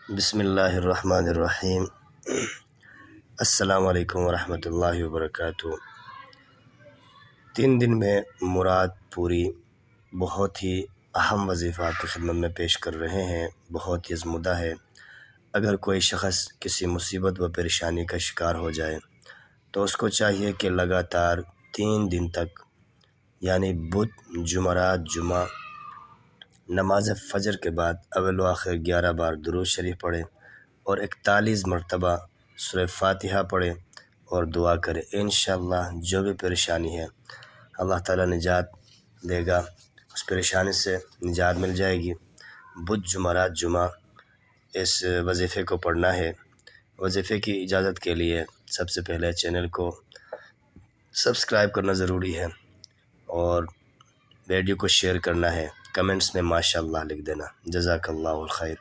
بسم اللہ الرحمن الرحیم۔ السلام علیکم ورحمۃ اللہ وبرکاتہ۔ 3 دن میں مراد پوری بہت ہی اہم وظیفہ آپ کی خدمت میں پیش کر رہے ہیں، بہت ہی ازمدہ ہے۔ اگر کوئی شخص کسی مصیبت و پریشانی کا شکار ہو جائے تو اس کو چاہیے کہ لگاتار 3 دن تک یعنی بدھ، جمعرات، جمعہ نماز فجر کے بعد اول و آخر 11 بار درود شریف پڑھے اور 41 مرتبہ سورہ فاتحہ پڑھے اور دعا کرے۔ انشاءاللہ جو بھی پریشانی ہے اللہ تعالیٰ نجات دے گا، اس پریشانی سے نجات مل جائے گی۔ بدھ، جمعرات، جمعہ اس وظیفے کو پڑھنا ہے۔ وظیفے کی اجازت کے لیے سب سے پہلے چینل کو سبسکرائب کرنا ضروری ہے اور ویڈیو کو شیئر کرنا ہے، کمنٹس میں ماشاءاللہ لکھ دینا۔ جزاک اللہ الخیر۔